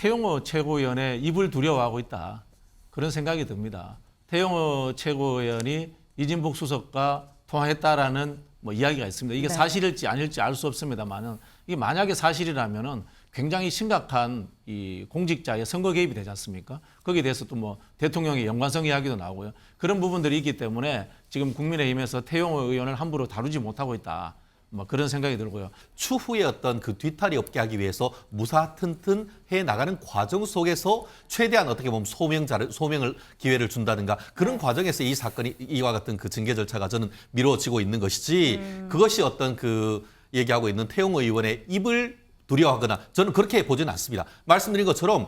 태용호 최고위원의 입을 두려워하고 있다. 그런 생각이 듭니다. 태용호 최고위원이 이진복 수석과 통화했다라는 이야기가 있습니다. 이게 네. 사실일지 아닐지 알 수 없습니다만은 이게 만약에 사실이라면은 굉장히 심각한 이 공직자의 선거 개입이 되지 않습니까? 거기에 대해서 또 대통령의 연관성 이야기도 나오고요. 그런 부분들이 있기 때문에 지금 국민의힘에서 태용호 의원을 함부로 다루지 못하고 있다. 그런 생각이 들고요. 추후에 어떤 그 뒤탈이 없게 하기 위해서 무사튼튼 해 나가는 과정 속에서 최대한 어떻게 보면 소명을 기회를 준다든가 그런 과정에서 이 사건이 이와 같은 그 징계 절차가 저는 미뤄지고 있는 것이지 그것이 어떤 그 얘기하고 있는 태용호 의원의 입을 두려워하거나 저는 그렇게 보지는 않습니다. 말씀드린 것처럼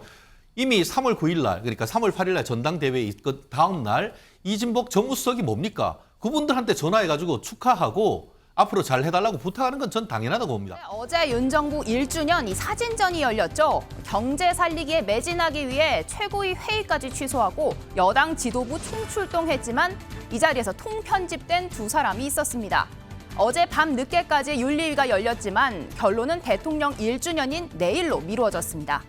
이미 3월 9일 날 그러니까 3월 8일 날 전당대회에 있던 다음 날 이진복 정무수석이 뭡니까? 그분들한테 전화해가지고 축하하고 앞으로 잘 해달라고 부탁하는 건 전 당연하다고 봅니다. 어제 윤 정부 1주년 이 사진전이 열렸죠. 경제 살리기에 매진하기 위해 최고위 회의까지 취소하고 여당 지도부 총출동했지만 이 자리에서 통편집된 두 사람이 있었습니다. 어제 밤 늦게까지 윤리위가 열렸지만 결론은 대통령 1주년인 내일로 미루어졌습니다.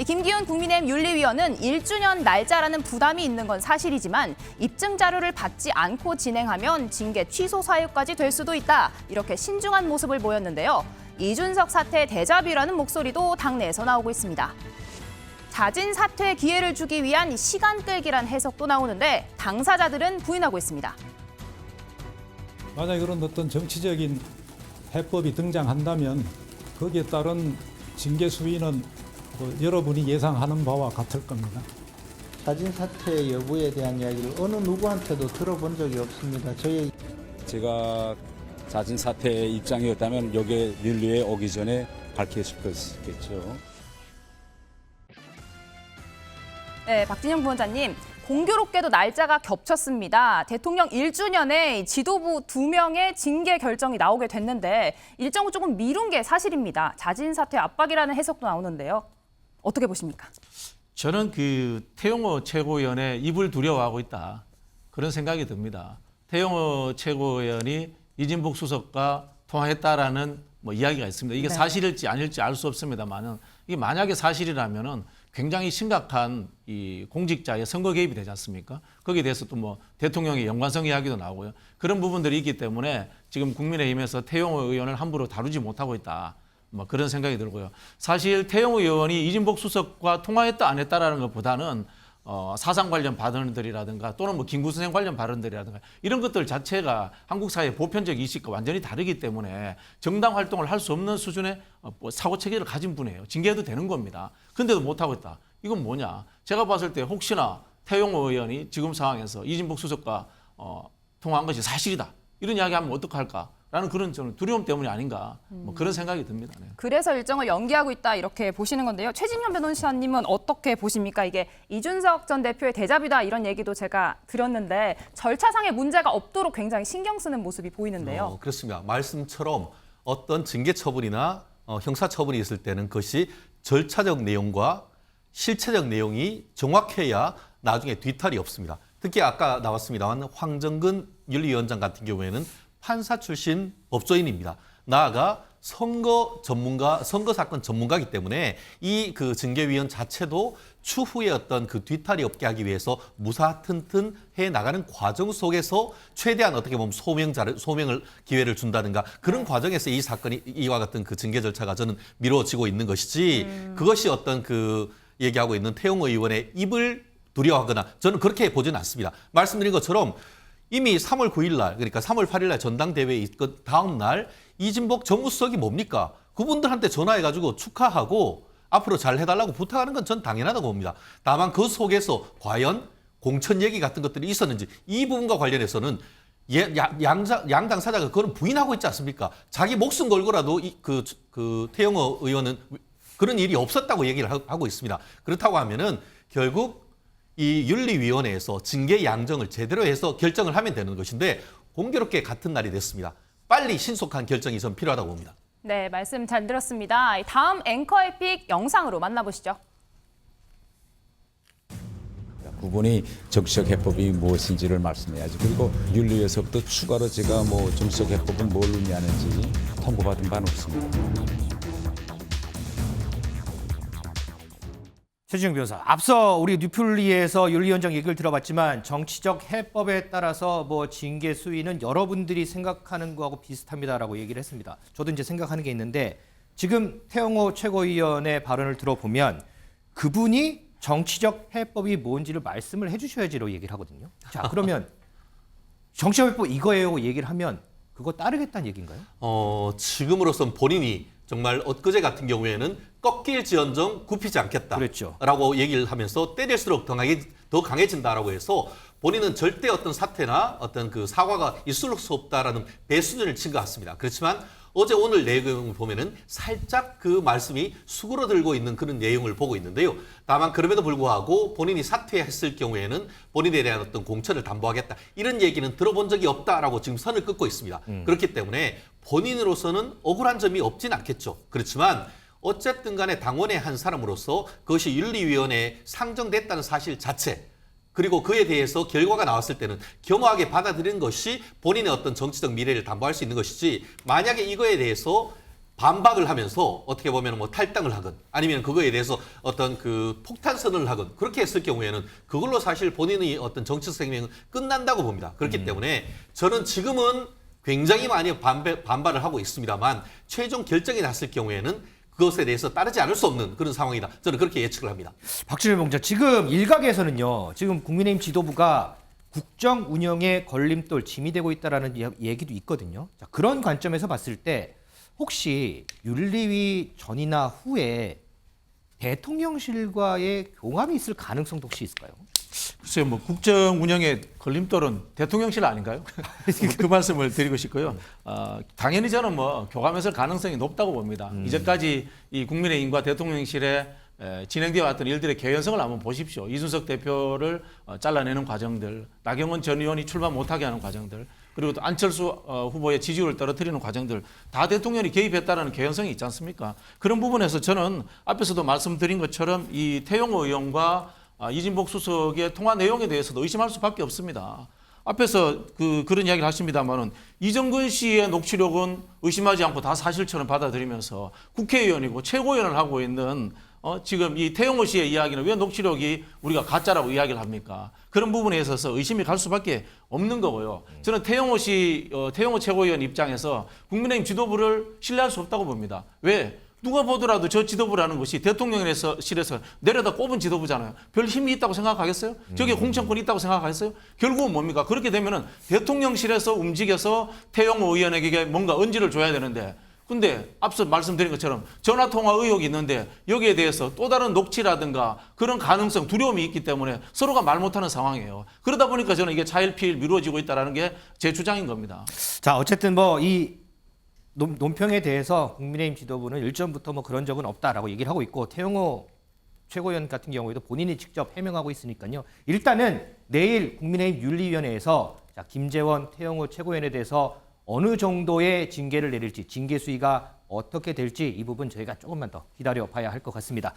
김기훈 국민의힘 윤리위원은 1주년 날짜라는 부담이 있는 건 사실이지만 입증 자료를 받지 않고 진행하면 징계 취소 사유까지 될 수도 있다. 이렇게 신중한 모습을 보였는데요. 이준석 사태 대자뷰라는 목소리도 당내에서 나오고 있습니다. 자진 사퇴 기회를 주기 위한 시간 끌기란 해석도 나오는데 당사자들은 부인하고 있습니다. 만약에 그런 어떤 정치적인 해법이 등장한다면 거기에 따른 징계 수위는 여러분이 예상하는 바와 같을 겁니다. 자진 사퇴 여부에 대한 이야기를 어느 누구한테도 들어본 적이 없습니다. 제가 자진 사퇴의 입장이었다면 여기에 윤리에 오기 전에 밝혀질 것이겠죠. 네, 박진영 부원장님. 공교롭게도 날짜가 겹쳤습니다. 대통령 1주년에 지도부 2명의 징계 결정이 나오게 됐는데 일정을 조금 미룬 게 사실입니다. 자진 사퇴 압박이라는 해석도 나오는데요. 어떻게 보십니까? 저는 그 태용호 최고위원의 입을 두려워하고 있다. 그런 생각이 듭니다. 태용호 최고위원이 이진복 수석과 통화했다라는 이야기가 있습니다. 이게 네. 사실일지 아닐지 알 수 없습니다만은 이게 만약에 사실이라면은 굉장히 심각한 이 공직자의 선거 개입이 되지 않습니까? 거기에 대해서 또 대통령의 연관성 이야기도 나오고요. 그런 부분들이 있기 때문에 지금 국민의힘에서 태용호 의원을 함부로 다루지 못하고 있다. 그런 생각이 들고요. 사실 태용호 의원이 이진복 수석과 통화했다 안 했다라는 것보다는 사상 관련 발언들이라든가 또는 김구선생 관련 발언들이라든가 이런 것들 자체가 한국 사회 보편적 인식과 완전히 다르기 때문에 정당 활동을 할 수 없는 수준의 사고 체계를 가진 분이에요. 징계해도 되는 겁니다. 근데도 못하고 있다. 이건 뭐냐? 제가 봤을 때 혹시나 태용호 의원이 지금 상황에서 이진복 수석과 통화한 것이 사실이다. 이런 이야기하면 어떡할까? 라는 그런 저는 두려움 때문이 아닌가 그런 생각이 듭니다. 네. 그래서 일정을 연기하고 있다 이렇게 보시는 건데요. 최진현 변호사님은 어떻게 보십니까? 이게 이준석 전 대표의 대자뷰다 이런 얘기도 제가 드렸는데 절차상의 문제가 없도록 굉장히 신경 쓰는 모습이 보이는데요. 그렇습니다. 말씀처럼 어떤 징계 처분이나 형사 처분이 있을 때는 그것이 절차적 내용과 실체적 내용이 정확해야 나중에 뒤탈이 없습니다. 특히 아까 나왔습니다만 황정근 윤리위원장 같은 경우에는 판사 출신 법조인입니다. 나아가 선거 사건 전문가이기 때문에 이 그 징계위원 자체도 추후에 어떤 그 뒤탈이 없게 하기 위해서 무사튼튼 해 나가는 과정 속에서 최대한 어떻게 보면 소명을 기회를 준다든가 그런 과정에서 이 사건이 이와 같은 그 징계 절차가 저는 미뤄지고 있는 것이지 그것이 어떤 그 얘기하고 있는 태용호 의원의 입을 두려워하거나 저는 그렇게 보지는 않습니다. 말씀드린 것처럼 이미 3월 9일 날 그러니까 3월 8일 날 전당대회에 있던 다음 날 이진복 정무수석이 뭡니까? 그분들한테 전화해가지고 축하하고 앞으로 잘 해달라고 부탁하는 건 전 당연하다고 봅니다. 다만 그 속에서 과연 공천 얘기 같은 것들이 있었는지 이 부분과 관련해서는 양당 사자가 그걸 부인하고 있지 않습니까? 자기 목숨 걸고라도 그 태용호 의원은 그런 일이 없었다고 얘기를 하고 있습니다. 그렇다고 하면은 결국 이 윤리위원회에서 징계 양정을 제대로 해서 결정을 하면 되는 것인데 공교롭게 같은 날이 됐습니다. 빨리 신속한 결정이 전 필요하다고 봅니다. 네, 말씀 잘 들었습니다. 다음 앵커의 픽 영상으로 만나보시죠. 그분이 정치적 해법이 무엇인지를 말씀해야지. 그리고 윤리위에서부터 추가로 제가 정치적 해법은 뭘 의미하는지 통보받은 바는 없습니다. 최진영 변호사, 앞서 우리 뉴플리에서 윤리위원장 얘기를 들어봤지만 정치적 해법에 따라서 뭐 징계 수위는 여러분들이 생각하는 거하고 비슷합니다라고 얘기를 했습니다. 저도 이제 생각하는 게 있는데 지금 태영호 최고위원의 발언을 들어보면 그분이 정치적 해법이 뭔지를 말씀을 해주셔야지로 얘기를 하거든요. 자, 그러면 정치적 해법 이거예요 얘기를 하면 그거 따르겠다는 얘기인가요? 지금으로선 본인이 정말 엊그제 같은 경우에는 꺾일지언정 굽히지 않겠다라고 그랬죠. 얘기를 하면서 때릴수록 더 강해진다라고 해서 본인은 절대 어떤 사태나 어떤 그 사과가 있을 수 없다라는 배수준을 친 것 같습니다. 그렇지만 어제 오늘 내용을 보면은 살짝 그 말씀이 수그러들고 있는 그런 내용을 보고 있는데요. 다만 그럼에도 불구하고 본인이 사퇴했을 경우에는 본인에 대한 어떤 공천을 담보하겠다 이런 얘기는 들어본 적이 없다라고 지금 선을 긋고 있습니다. 그렇기 때문에 본인으로서는 억울한 점이 없진 않겠죠. 그렇지만 어쨌든 간에 당원의 한 사람으로서 그것이 윤리위원회에 상정됐다는 사실 자체 그리고 그에 대해서 결과가 나왔을 때는 겸허하게 받아들이는 것이 본인의 어떤 정치적 미래를 담보할 수 있는 것이지 만약에 이거에 대해서 반박을 하면서 어떻게 보면 뭐 탈당을 하건 아니면 그거에 대해서 어떤 그 폭탄 선언을 하건 그렇게 했을 경우에는 그걸로 사실 본인의 어떤 정치적 생명은 끝난다고 봅니다. 그렇기 때문에 저는 지금은 굉장히 많이 반발을 하고 있습니다만 최종 결정이 났을 경우에는 그것에 대해서 따르지 않을 수 없는 그런 상황이다. 저는 그렇게 예측을 합니다. 박진일 병자, 지금 일각에서는요. 지금 국민의힘 지도부가 국정 운영에 걸림돌, 짐이 되고 있다라는 얘기도 있거든요. 자, 그런 관점에서 봤을 때 혹시 윤리위 전이나 후에 대통령실과의 교감이 있을 가능성도 혹시 있을까요? 글쎄요, 뭐 국정 운영의 걸림돌은 대통령실 아닌가요? 그 말씀을 드리고 싶고요. 당연히 저는 뭐 교감했을 가능성이 높다고 봅니다. 이제까지 이 국민의힘과 대통령실에 진행되어 왔던 일들의 개연성을 한번 보십시오. 이준석 대표를 잘라내는 과정들, 나경원 전 의원이 출마 못하게 하는 과정들, 그리고 또 안철수 후보의 지지율을 떨어뜨리는 과정들 다 대통령이 개입했다는 개연성이 있지 않습니까? 그런 부분에서 저는 앞에서도 말씀드린 것처럼 이 태영호 의원과 이진복 수석의 통화 내용에 대해서도 의심할 수밖에 없습니다. 앞에서 그런 이야기를 하십니다만은 이정근 씨의 녹취록은 의심하지 않고 다 사실처럼 받아들이면서 국회의원이고 최고위원을 하고 있는 지금 이 태영호 씨의 이야기는 왜 녹취록이 우리가 가짜라고 이야기를 합니까? 그런 부분에 있어서 의심이 갈 수밖에 없는 거고요. 저는 태영호 최고위원 입장에서 국민의힘 지도부를 신뢰할 수 없다고 봅니다. 왜? 누가 보더라도 저 지도부라는 것이 대통령실에서 내려다 꼽은 지도부잖아요. 별 힘이 있다고 생각하겠어요? 저게 공천권이 있다고 생각하겠어요? 결국은 뭡니까? 그렇게 되면은 대통령실에서 움직여서 태영호 의원에게 뭔가 언지를 줘야 되는데 근데 앞서 말씀드린 것처럼 전화통화 의혹이 있는데 여기에 대해서 또 다른 녹취라든가 그런 가능성, 두려움이 있기 때문에 서로가 말 못하는 상황이에요. 그러다 보니까 저는 이게 차일피일 미뤄지고 있다는 게 제 주장인 겁니다. 자, 어쨌든 뭐 이 논평에 대해서 국민의힘 지도부는 일전부터 뭐 그런 적은 없다라고 얘기를 하고 있고 태영호 최고위원 같은 경우에도 본인이 직접 해명하고 있으니까요. 일단은 내일 국민의힘 윤리위원회에서 자, 김재원 태영호 최고위원에 대해서 어느 정도의 징계를 내릴지 징계 수위가 어떻게 될지 이 부분 저희가 조금만 더 기다려 봐야 할 것 같습니다.